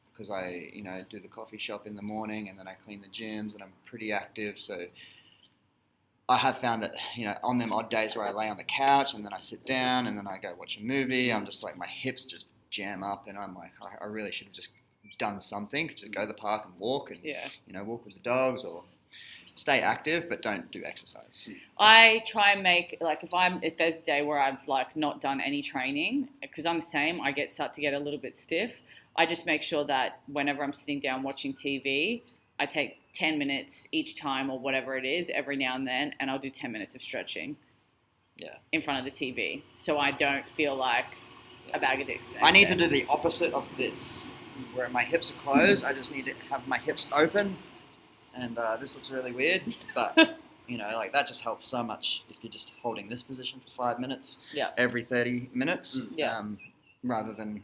because I, do the coffee shop in the morning and then I clean the gyms and I'm pretty active. So I have found that, on them odd days where I lay on the couch and then I sit down and then I go watch a movie, I'm just like, my hips just jam up and I'm like, I really should have just done something, to go to the park and walk and, walk with the dogs or stay active, but don't do exercise. I try and make, if there's a day where I've not done any training, because I'm the same, I start to get a little bit stiff. I just make sure that whenever I'm sitting down watching TV, I take 10 minutes each time or whatever it is every now and then, and I'll do 10 minutes of stretching in front of the TV, so I don't feel like a bag of dicks. I need to do the opposite of this, where my hips are closed. I just need to have my hips open, and this looks really weird, but that just helps so much if you're just holding this position for 5 minutes every 30 minutes, rather than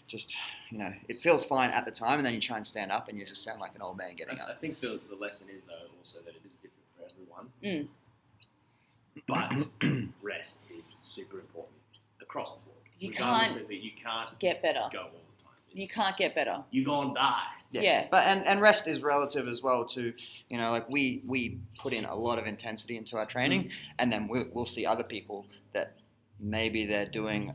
just, it feels fine at the time, and then you try and stand up and you just sound like an old man getting up. I think the lesson is, though, also that it is different for everyone. But rest is super important across the board. You Regardless of it, you can't get better. Go all the time. You can't get better. You're gonna die. Yeah. But and rest is relative as well to, we put in a lot of intensity into our training, and then we'll see other people that maybe they're doing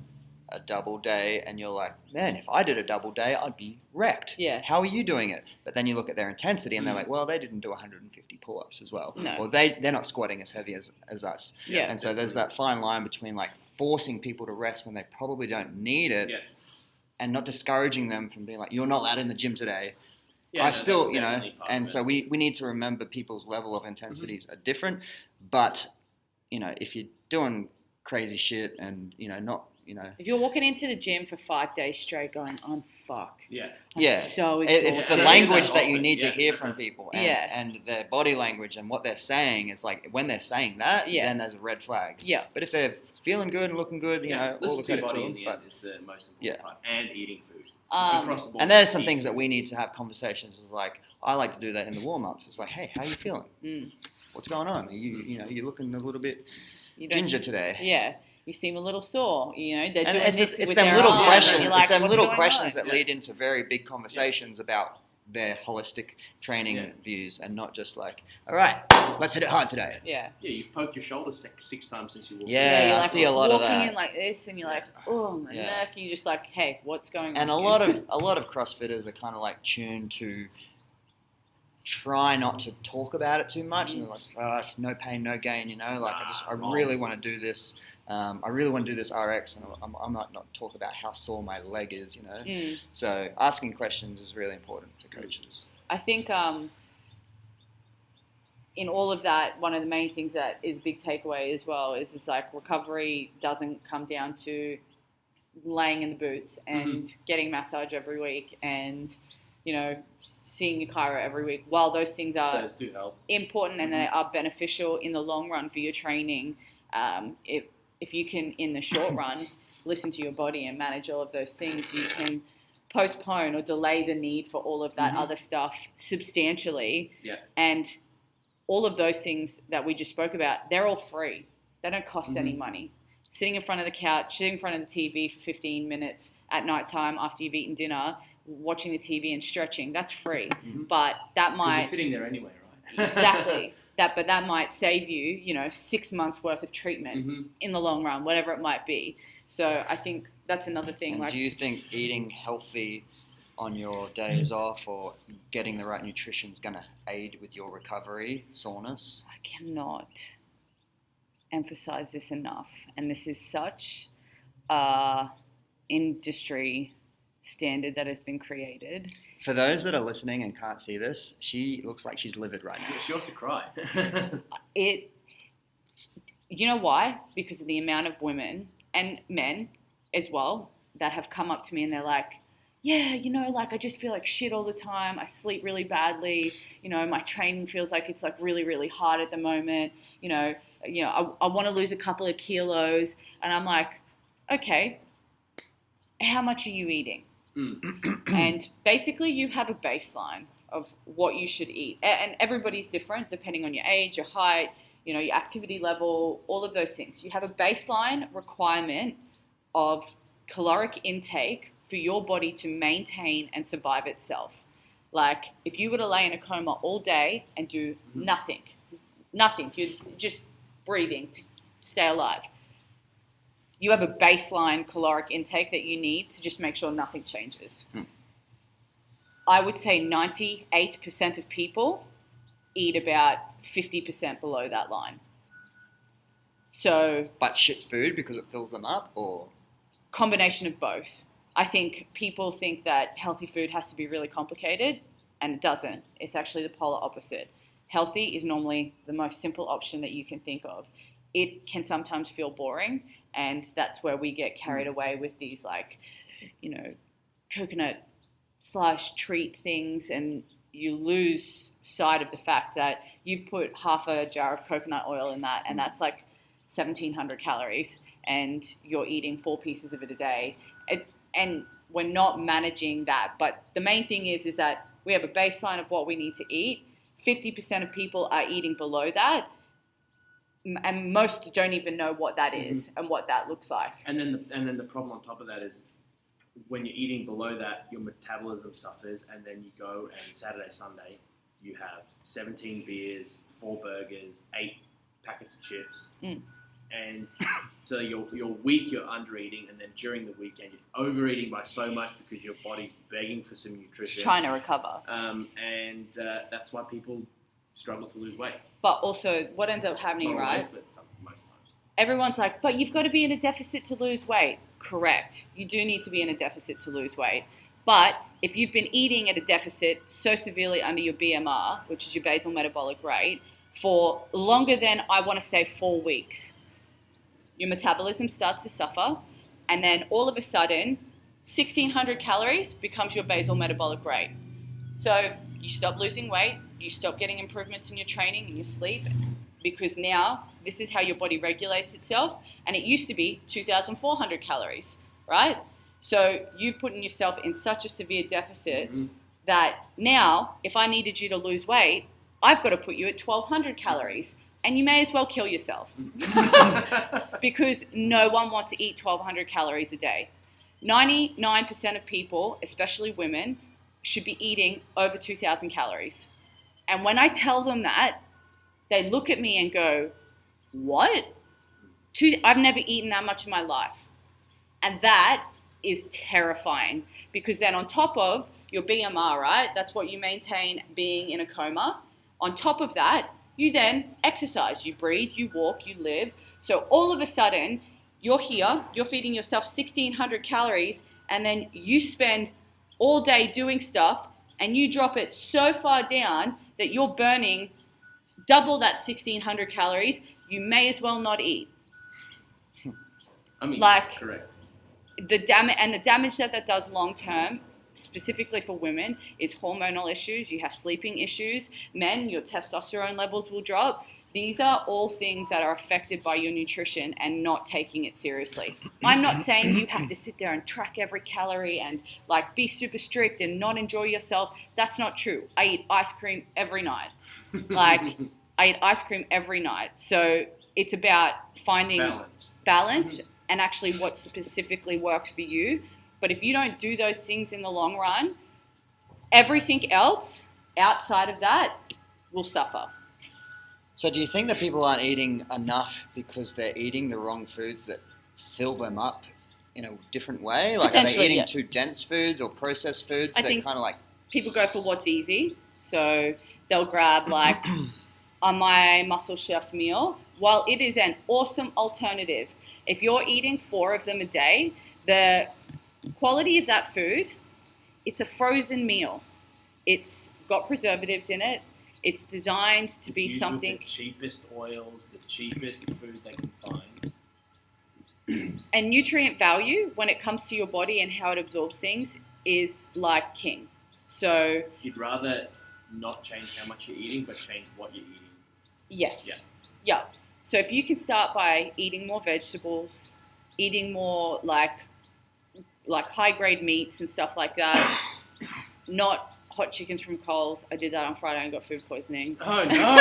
a double day and you're like, man, if I did a double day, I'd be wrecked. Yeah. How are you doing it? But then you look at their intensity and they're like, well, they didn't do 150 pull-ups as well. No. Or they're not squatting as heavy as us. Yeah. And so there's that fine line between forcing people to rest when they probably don't need it, and not discouraging them from being like, you're not allowed in the gym today. I still, and so we need to remember people's level of intensities are different. But, if you're doing crazy shit and, not, if you're walking into the gym for 5 days straight going, I'm fucked. I'm so exhausted. It's the language that you need to hear from people, and their body language and what they're saying. It's like when they're saying that, then there's a red flag. Yeah. But if they're feeling good and looking good, all the credit to them. But is the most important part, and eating food. Across the board. And there's some things that we need to have conversations. It's like, I like to do that in the warm-ups. It's like, hey, how are you feeling? What's going on? You're looking a little bit ginger today. Yeah. You seem a little sore, they're doing it's them little questions. Like, it's them little questions on? that lead into very big conversations about their holistic training views, and not just like, all right, let's hit it hard today. Yeah, you've poked your shoulder 6 times since you walked. Yeah, I see a lot of that. Walking in like this, and you're like, oh my neck, and you're just like, hey, what's going on? And a lot of CrossFitters are kind of tuned to try not to talk about it too much, and they're like, oh, it's no pain, no gain, I really want to do this. I really want to do this RX, and I might not talk about how sore my leg is, So asking questions is really important for coaches. I think in all of that, one of the main things that is a big takeaway as well is it's like recovery doesn't come down to laying in the boots and getting massage every week and, seeing your chiro every week. While those things are those do help. Important and they are beneficial in the long run for your training, if you can, in the short run, listen to your body and manage all of those things, you can postpone or delay the need for all of that other stuff substantially. Yeah. And all of those things that we just spoke about, they're all free. They don't cost any money. Sitting in front of the couch, sitting in front of the TV for 15 minutes at nighttime after you've eaten dinner, watching the TV and stretching, that's free. But that might... You're sitting there anyway, right? Exactly. But that might save you, 6 months worth of treatment in the long run, whatever it might be. So I think that's another thing. And do you think eating healthy on your days off or getting the right nutrition is going to aid with your recovery, soreness? I cannot emphasize this enough. And this is such a industry standard that has been created. For those that are listening and can't see this, she looks like she's livid right now. She wants to cry. You know why? Because of the amount of women and men as well that have come up to me and they're like, yeah, like I just feel like shit all the time. I sleep really badly. My training feels like it's like really, really hard at the moment. I want to lose a couple of kilos. And I'm like, okay, how much are you eating? And basically you have a baseline of what you should eat. And everybody's different depending on your age, your height, your activity level, all of those things. You have a baseline requirement of caloric intake for your body to maintain and survive itself. Like if you were to lay in a coma all day and do nothing, you're just breathing to stay alive. You have a baseline caloric intake that you need to just make sure nothing changes. I would say 98% of people eat about 50% below that line. So, but shit food because it fills them up, or combination of both. I think people think that healthy food has to be really complicated, and it doesn't. It's actually the polar opposite. Healthy is normally the most simple option that you can think of. It can sometimes feel boring, and that's where we get carried away with these coconut slash treat things, and you lose sight of the fact that you've put half a jar of coconut oil in that, and that's like 1,700 calories, and you're eating 4 pieces of it a day. And we're not managing that. But the main thing is that we have a baseline of what we need to eat. 50% of people are eating below that, and most don't even know what that is and what that looks like. And then the problem on top of that is when you're eating below that, your metabolism suffers, and then you go and Saturday, Sunday, you have 17 beers, 4 burgers, 8 packets of chips. And so your week you're under eating, and then during the weekend you're overeating by so much because your body's begging for some nutrition. It's trying to recover. And that's why people struggle to lose weight. But also what ends up happening, Not right? always, but most times. Everyone's like, but you've got to be in a deficit to lose weight. Correct. You do need to be in a deficit to lose weight. But if you've been eating at a deficit so severely under your BMR, which is your basal metabolic rate, for longer than, I want to say, 4 weeks, your metabolism starts to suffer, and then all of a sudden, 1,600 calories becomes your basal metabolic rate. So you stop losing weight, you stop getting improvements in your training and your sleep, because now this is how your body regulates itself, and it used to be 2,400 calories, right? So you've put yourself in such a severe deficit that now, if I needed you to lose weight, I've got to put you at 1,200 calories. And you may as well kill yourself because no one wants to eat 1,200 calories a day. 99% of people, especially women, should be eating over 2,000 calories. And when I tell them that, they look at me and go, what? I've never eaten that much in my life. And that is terrifying, because then on top of your BMR, right, that's what you maintain being in a coma. On top of that, you then exercise, you breathe, you walk, you live. So all of a sudden, you're here, you're feeding yourself 1,600 calories, and then you spend all day doing stuff, and you drop it so far down that you're burning double that 1,600 calories. You may as well not eat. I mean, correct. The damage that does long term, specifically for women, is hormonal issues. You have sleeping issues. Men, your testosterone levels will drop. These are all things that are affected by your nutrition and not taking it seriously. I'm not saying you have to sit there and track every calorie and like be super strict and not enjoy yourself. That's not true. I eat ice cream every night. I eat ice cream every night. So it's about finding balance and actually what specifically works for you. But if you don't do those things in the long run, everything else outside of that will suffer. So do you think that people aren't eating enough because they're eating the wrong foods that fill them up in a different way? Like, are they eating too dense foods or processed foods? I think kind of like people go for what's easy. So they'll grab like my Muscle Chef meal. While it is an awesome alternative, if you're eating 4 of them a day, the quality of that food, it's a frozen meal. It's got preservatives in it. It's designed to be something... the cheapest oils, the cheapest food they can find. And nutrient value, when it comes to your body and how it absorbs things, is like king. So You'd rather not change how much you're eating, but change what you're eating. yes. Yeah. Yeah. So if you can start by eating more vegetables, eating more like high grade meats and stuff like that, not hot chickens from Coles. I did that on Friday and got food poisoning. Oh no.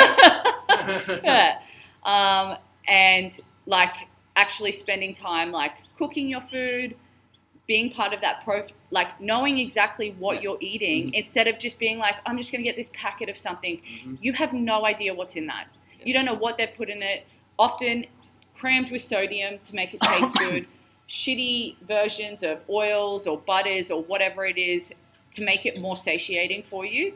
Yeah. And like actually spending time like cooking your food, being part of that like knowing exactly what you're eating instead of just being like, I'm just going to get this packet of something. You have no idea what's in that. You don't know what they've put in it. Often crammed with sodium to make it taste good. Shitty versions of oils or butters or whatever it is to make it more satiating for you.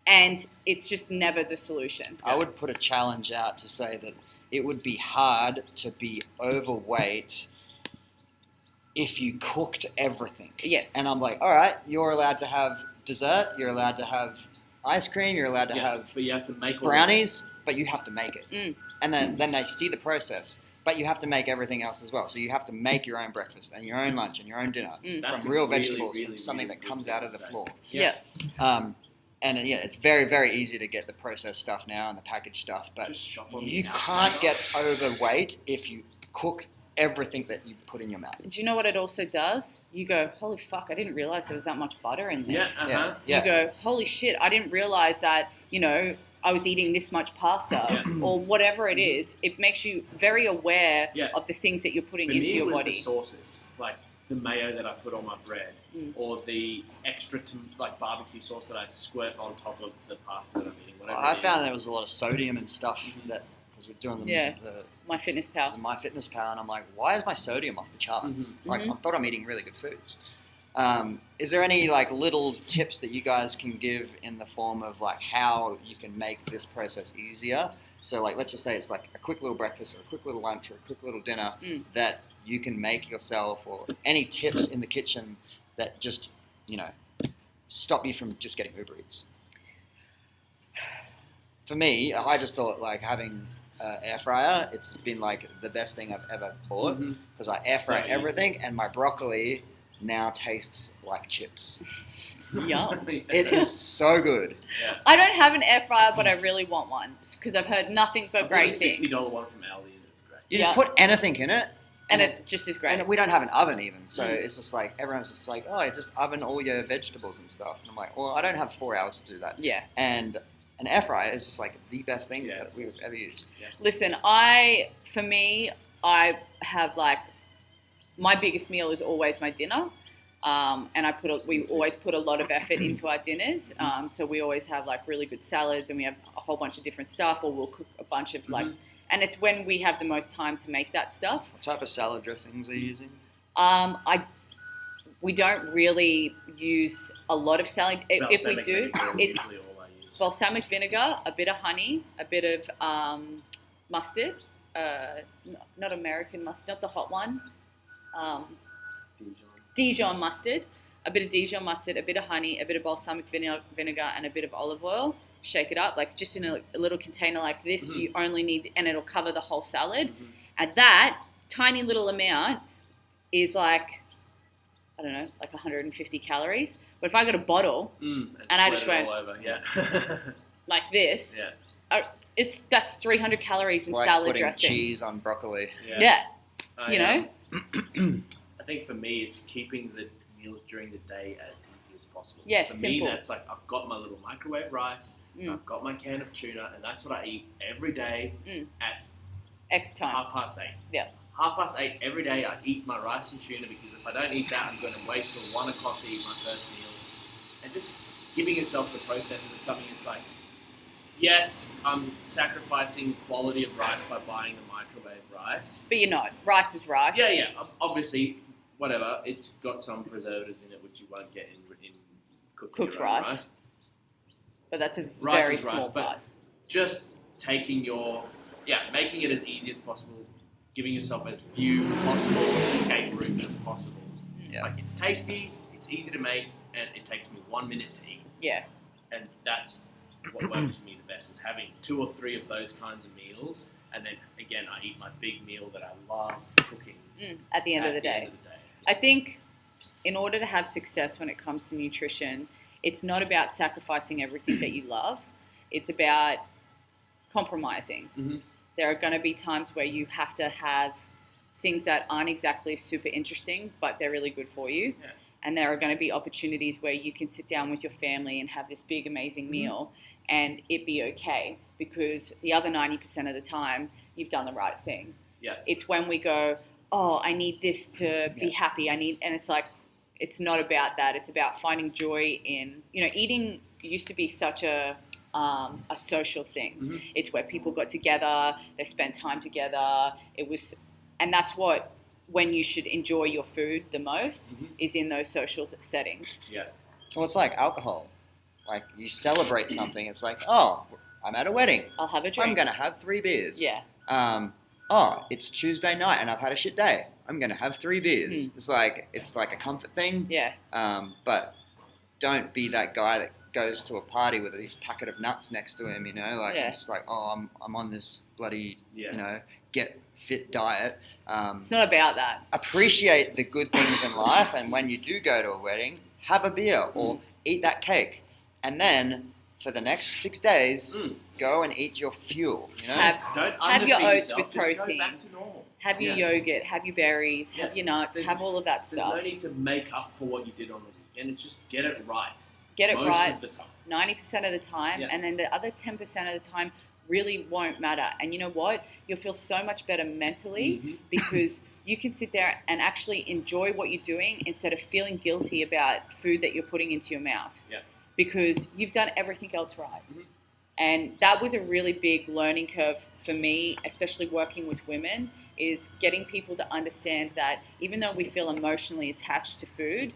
And it's just never the solution. I would put a challenge out to say that it would be hard to be overweight if you cooked everything. Yes. And I'm like, all right, you're allowed to have dessert, you're allowed to have ice cream, you're allowed to have but you have to make brownies, but you have to make it. And then Mm-hmm. they see the process, but you have to make everything else as well. So you have to make your own breakfast and your own lunch and your own dinner That's from real really, vegetables, really, from something really that comes good out of the to say. floor. Yeah. And it's very, very easy to get the processed stuff now and the packaged stuff, but Just shop on you the can't outside. get overweight if you cook everything that you put in your mouth. Do you know what it also does? You go, holy fuck, I didn't realize there was that much butter in this. Yeah. Yeah. You go, holy shit, I didn't realize that, I was eating this much pasta or whatever it is. It makes you very aware of the things that you're putting For into me, your it was body. the sauces, like the mayo that I put on my bread, or the extra barbecue sauce that I squirt on top of the pasta that I'm eating. Whatever I it found is. there was a lot of sodium and stuff that because we're doing the MyFitnessPal. MyFitnessPal, and I'm like, why is my sodium off the charts? Like, I thought I'm eating really good foods. Is there any like little tips that you guys can give in the form of like how you can make this process easier? So like, let's just say it's like a quick little breakfast or a quick little lunch or a quick little dinner that you can make yourself, or any tips in the kitchen that just, stop you from just getting Uber Eats. For me, I just thought like having air fryer, it's been like the best thing I've ever bought because I air fry everything, and my broccoli now tastes like chips. Yum. It is so good. Yeah. I don't have an air fryer, but I really want one because I've heard nothing but I great bought a things. $60 one from Aldi, and it's great. You just put anything in it, And it just is great. and we don't have an oven even, so it's just like everyone's just like, oh, just oven all your vegetables and stuff. And I'm like, well, I don't have 4 hours to do that. Yeah. And an air fryer is just like the best thing Yeah, that we've ever used. Yeah. Listen, I have like, my biggest meal is always my dinner. And we always put a lot of effort into our dinners. So we always have like really good salads, and we have a whole bunch of different stuff, or we'll cook a bunch of like, and it's when we have the most time to make that stuff. What type of salad dressings are you using? We don't really use a lot of salad. If we do, it's usually all I use. balsamic vinegar, a bit of honey, a bit of mustard, not American mustard, not the hot one, Dijon mustard, a bit of Dijon mustard, a bit of honey, a bit of balsamic vinegar, and a bit of olive oil. Shake it up, like just in a little container like this. You only need, and it'll cover the whole salad. And that tiny little amount is like, I don't know, like 150 calories. But if I got a bottle and I just went all over, like this, yeah. That's 300 calories It's in like salad putting dressing. cheese on broccoli. Yeah. I think for me, it's keeping the meals during the day as easy as possible. Yeah, for simple. me, that's like I've got my little microwave rice, I've got my can of tuna, and that's what I eat every day at X time. 8:30. Yeah. 8:30 every day. I eat my rice and tuna, because if I don't eat that, I'm going to wait till 1 o'clock to eat my first meal. And just giving yourself the process of something. It's like, yes, I'm sacrificing quality of rice by buying the microwave rice. But you're not. Rice is rice. Yeah. Obviously, whatever. It's got some preservatives in it, which you won't get in Cooked your own rice. But that's a Rice very is rice, small but part. just taking making it as easy as possible, giving yourself as few possible escape routes as possible. Yeah. Like, it's tasty, it's easy to make, and it takes me 1 minute to eat. Yeah. And that's what works for me the best, is having 2 or 3 of those kinds of meals, and then again I eat my big meal that I love cooking At the end of the day. Yeah. I think in order to have success when it comes to nutrition, it's not about sacrificing everything that you love. It's about compromising. Mm-hmm. There are going to be times where you have to have things that aren't exactly super interesting, but they're really good for you. Yeah. And there are going to be opportunities where you can sit down with your family and have this big, amazing meal and it be okay, because the other 90% of the time, you've done the right thing. Yeah. It's when we go, oh, I need this to be happy. And it's like, it's not about that. It's about finding joy in, eating used to be such a social thing. Mm-hmm. It's where people got together, they spent time together. And that's when you should enjoy your food the most is in those social settings. Yeah. Well, it's like alcohol. Like, you celebrate something. It's like, oh, I'm at a wedding. I'll have a drink. I'm going to have 3 beers. Yeah. Oh, it's Tuesday night and I've had a shit day. I'm going to have 3 beers. It's like a comfort thing. Yeah. But don't be that guy that goes to a party with a packet of nuts next to him, just like, oh, I'm on this bloody, get fit diet. It's not about that. Appreciate the good things in life, and when you do go to a wedding, have a beer or eat that cake. And then for the next 6 days, go and eat your fuel, Have your oats with protein. Just go back to normal. Have your yogurt, have your berries, have your nuts, have all of that stuff. There's no need to make up for what you did on the weekend. It's just get it right. Get it Most right of the time. 90% of the time, and then the other 10% of the time really won't matter. And you know what? You'll feel so much better mentally because you can sit there and actually enjoy what you're doing instead of feeling guilty about food that you're putting into your mouth. Yeah. Because you've done everything else right. And that was a really big learning curve for me, especially working with women, is getting people to understand that even though we feel emotionally attached to food,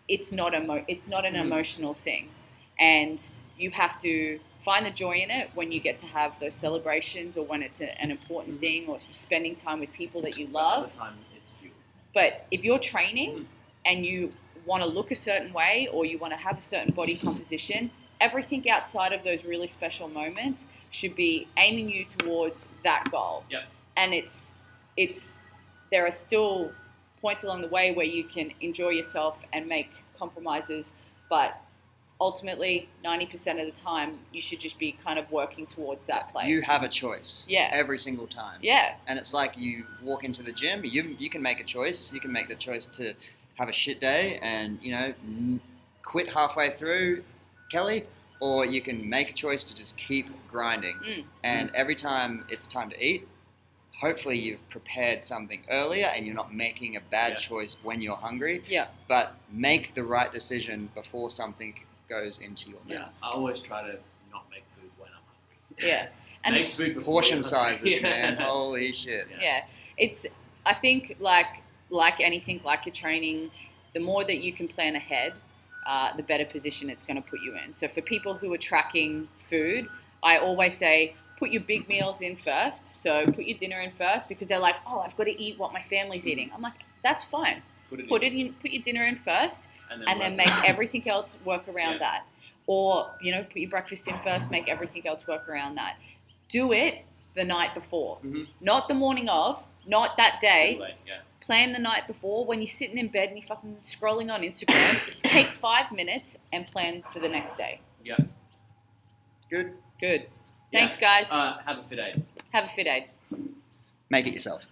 it's not an emotional thing. And you have to find the joy in it when you get to have those celebrations or when it's an important thing or spending time with people that you love. But other time, it's fuel. But if you're training and you want to look a certain way or you want to have a certain body composition, everything outside of those really special moments should be aiming you towards that goal. Yep. And there are still points along the way where you can enjoy yourself and make compromises, but ultimately 90% of the time you should just be kind of working towards that place. You have a choice. Yeah. Every single time. Yeah. And it's like you walk into the gym, you can make a choice. You can make the choice to have a shit day and, quit halfway through, Kelly, or you can make a choice to just keep grinding. And every time it's time to eat, hopefully you've prepared something earlier and you're not making a bad choice when you're hungry. Yeah. But make the right decision before something goes into your mouth. I always try to not make food when I'm hungry. Yeah. And make food before portion you're hungry. sizes, man. Holy shit. Yeah. I think like anything, like your training, the more that you can plan ahead, the better position it's going to put you in. So for people who are tracking food, I always say, put your big meals in first. So put your dinner in first because they're like, oh, I've got to eat what my family's eating. I'm like, that's fine. Put your dinner in first and then make everything else work around that. Or, put your breakfast in first, make everything else work around that. Do it the night before. Not the morning of, not that day. Too late, Plan the night before. When you're sitting in bed and you're fucking scrolling on Instagram, take 5 minutes and plan for the next day. Yeah. Good. Thanks, guys. Have a fit day. Have a fit day. Make it yourself.